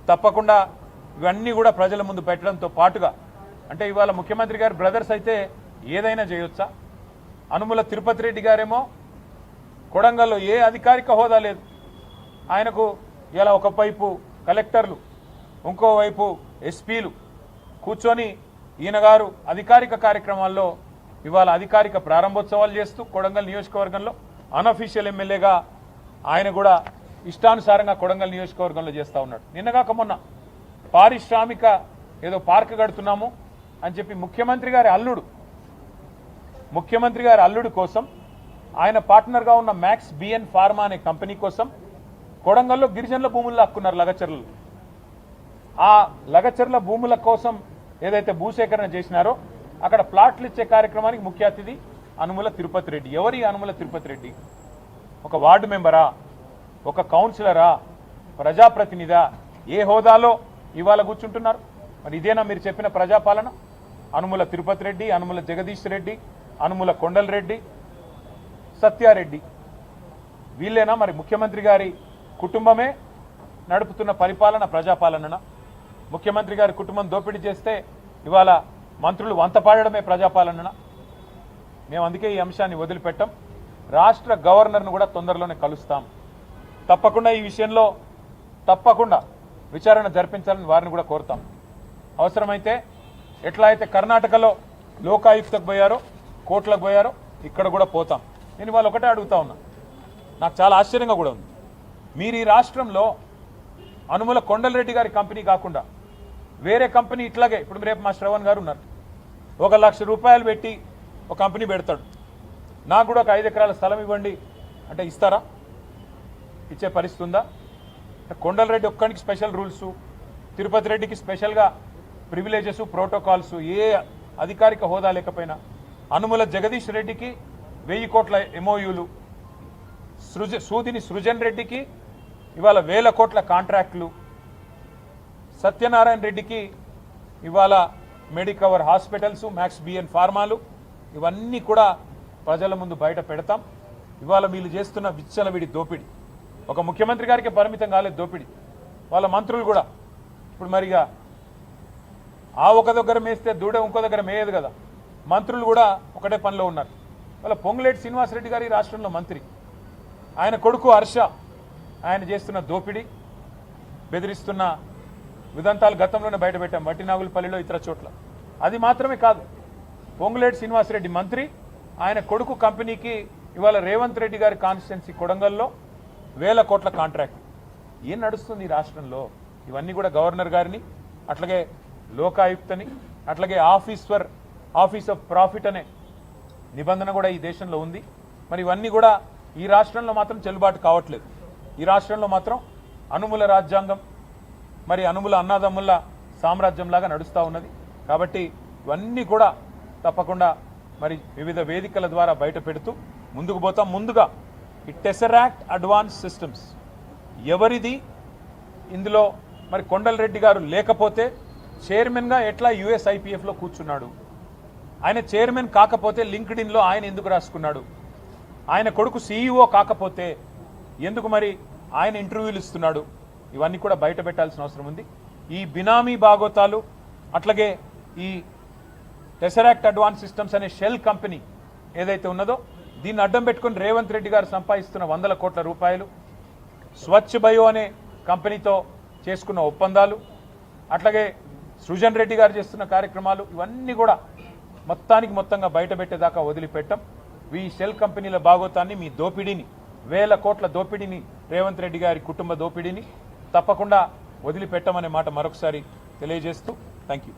తప్పకుండా ఇవన్నీ కూడా ప్రజల ముందు పెట్టడంతో పాటుగా అంటే ఇవాళ ముఖ్యమంత్రి గారి బ్రదర్స్ అయితే ఏదైనా చేయొచ్చా? అనుముల తిరుపతి రెడ్డి గారేమో కొడంగల్లో ఏ అధికారిక హోదా లేదు ఆయనకు. ఇలా ఒకవైపు కలెక్టర్లు, ఇంకోవైపు ఎస్పీలు కూర్చొని ఈయన గారు అధికారిక కార్యక్రమాల్లో ఇవాళ అధికారిక ప్రారంభోత్సవాలు చేస్తూ కొడంగల్ నియోజకవర్గంలో అన్అఫీషియల్ ఎమ్మెల్యేగా ఆయన కూడా ఇష్టానుసారంగా కొడంగల్ నియోజకవర్గంలో చేస్తూ ఉన్నాడు. నిన్నగాక మొన్న పారిశ్రామిక ఏదో పార్క్ కడుతున్నాము అని చెప్పి ముఖ్యమంత్రి గారి అల్లుడు కోసం ఆయన పార్ట్నర్గా ఉన్న మ్యాక్స్ బిఎన్ ఫార్మా అనే కంపెనీ కోసం కొడంగల్లో గిరిజనుల భూములు లాక్కున్నారు లగచర్లు. ఆ లగచర్ల భూముల కోసం ఏదైతే భూసేకరణ చేసినారో అక్కడ ప్లాట్లు ఇచ్చే కార్యక్రమానికి ముఖ్య అతిథి అనుముల తిరుపతి రెడ్డి. ఎవరి అనుముల తిరుపతి రెడ్డి? ఒక వార్డు మెంబరా, ఒక కౌన్సిలరా, ప్రజాప్రతినిధా? ఏ హోదాలో ఇవాళ కూర్చుంటున్నారు? మరి ఇదేనా మీరు చెప్పిన ప్రజాపాలన? అనుముల తిరుపతి రెడ్డి, అనుముల జగదీష్ రెడ్డి, అనుముల కొండల్ రెడ్డి, సత్యారెడ్డి వీళ్ళేనా మరి ముఖ్యమంత్రి గారి కుటుంబమే నడుపుతున్న పరిపాలన ప్రజాపాలన? ముఖ్యమంత్రి గారి కుటుంబం దోపిడీ చేస్తే ఇవాళ మంత్రులు వంతపాడడమే ప్రజాపాలన? మేము అందుకే ఈ అంశాన్ని వదిలిపెట్టాం. రాష్ట్ర గవర్నర్ను కూడా తొందరలోనే కలుస్తాం. తప్పకుండా ఈ విషయంలో తప్పకుండా విచారణ జరిపించాలని వారిని కూడా కోరుతాం. అవసరమైతే ఎట్లా అయితే కర్ణాటకలో లోకాయుక్తకు పోయారో, కోర్టులకు పోయారో ఇక్కడ కూడా పోతాం. నేను వాళ్ళు ఒకటే అడుగుతా ఉన్నా, నాకు చాలా ఆశ్చర్యంగా కూడా ఉంది. మీరు ఈ రాష్ట్రంలో అనుముల కొండలరెడ్డి గారి కంపెనీ కాకుండా వేరే కంపెనీ ఇట్లాగే ఇప్పుడు రేపు మా శ్రవణ్ గారు ఉన్నారు, 1 లక్ష రూపాయలు పెట్టి ఒక కంపెనీ పెడతాడు, నాకు కూడా ఒక 5 ఎకరాల స్థలం ఇవ్వండి అంటే ఇస్తారా? ఇచ్చే పరిస్థితి ఉందా? కొండలరెడ్డి ఒక్కడికి స్పెషల్ రూల్స్, తిరుపతి రెడ్డికి స్పెషల్గా ప్రివిలేజెస్, ప్రోటోకాల్స్, ఏ అధికారిక హోదా లేకపోయినా అనుముల జగదీష్ రెడ్డికి 1000 కోట్ల ఎంఓయూలు, సూదిని సృజన్ రెడ్డికి ఇవాళ 1000 కోట్ల కాంట్రాక్టులు, సత్యనారాయణ రెడ్డికి ఇవాళ మెడికవర్ హాస్పిటల్స్, మ్యాక్స్ బిఎన్ ఫార్మాలు, ఇవన్నీ కూడా ప్రజల ముందు బయట పెడతాం. ఇవాళ వీళ్ళు చేస్తున్న విచ్చలవిడి దోపిడీ ఒక ముఖ్యమంత్రి గారికి పరిమితం కాలేదు దోపిడీ, వాళ్ళ మంత్రులు కూడా. ఇప్పుడు మరిగా ఆ ఒక దగ్గర మేస్తే దూడ ఇంకో దగ్గర మేయదు కదా, మంత్రులు కూడా ఒకటే పనిలో ఉన్నారు. వాళ్ళ పొంగులేటి శ్రీనివాసరెడ్డి గారి రాష్ట్రంలో మంత్రి, ఆయన కొడుకు హర్ష ఆయన చేస్తున్న దోపిడీ, బెదిరిస్తున్న విదంతాలు గతంలోనే బయటపెట్టాం వట్టినాగులపల్లిలో, ఇతర చోట్ల. అది మాత్రమే కాదు, పొంగులేటి శ్రీనివాసరెడ్డి మంత్రి, ఆయన కొడుకు కంపెనీకి ఇవాళ రేవంత్ రెడ్డి గారి కాన్స్టిట్యున్సీ కొడంగల్లో 1000 కోట్ల కాంట్రాక్ట్. ఏం నడుస్తుంది ఈ రాష్ట్రంలో? ఇవన్నీ కూడా గవర్నర్ గారిని, అట్లాగే లోకాయుక్తని, అట్లాగే ఆఫీస్ ఆఫ్ ప్రాఫిట్ అనే నిబంధన కూడా ఈ దేశంలో ఉంది. మరి ఇవన్నీ కూడా ఈ రాష్ట్రంలో మాత్రం చెల్లుబాటు కావట్లేదు. ఈ రాష్ట్రంలో మాత్రం అనుముల రాజ్యాంగం, మరి అనుముల అన్నాదమ్ముల సామ్రాజ్యంలాగా నడుస్తూ ఉన్నది. కాబట్టి ఇవన్నీ కూడా తప్పకుండా మరి వివిధ వేదికల ద్వారా బయట పెడుతూ ముందుకు పోతాం. ముందుగా ఈ టెసరాక్ట్ అడ్వాన్స్ సిస్టమ్స్ ఎవరిది? ఇందులో మరి కొండలరెడ్డి గారు లేకపోతే చైర్మన్గా ఎట్లా USIPFలో కూర్చున్నాడు? ఆయన చైర్మన్ కాకపోతే లింక్డ్ఇన్లో ఆయన ఎందుకు రాసుకున్నాడు? ఆయన కొడుకు CEO కాకపోతే ఎందుకు మరి ఆయన ఇంటర్వ్యూలు ఇస్తున్నాడు? ఇవన్నీ కూడా బయట పెట్టాల్సిన అవసరం ఉంది. ఈ బినామీ బాగోతాలు, అట్లాగే ఈ టెసరాక్ట్ అడ్వాన్స్ సిస్టమ్స్ అనే షెల్ కంపెనీ ఏదైతే ఉన్నదో దీన్ని అడ్డం పెట్టుకుని రేవంత్ రెడ్డి గారు సంపాదిస్తున్న 100 కోట్ల రూపాయలు, స్వచ్ఛ బయో అనే కంపెనీతో చేసుకున్న ఒప్పందాలు, అట్లాగే సృజన్ రెడ్డి గారు చేస్తున్న కార్యక్రమాలు, ఇవన్నీ కూడా మొత్తంగా బయట పెట్టేదాకా వదిలిపెట్టాం. ఈ షెల్ కంపెనీల బాగోతాన్ని, మీ దోపిడీని, 1000 కోట్ల దోపిడీని, రేవంత్ రెడ్డి గారి కుటుంబ దోపిడీని తప్పకుండా వదిలిపెట్టమనే మాట మరొకసారి తెలియజేస్తూ థ్యాంక్ యూ.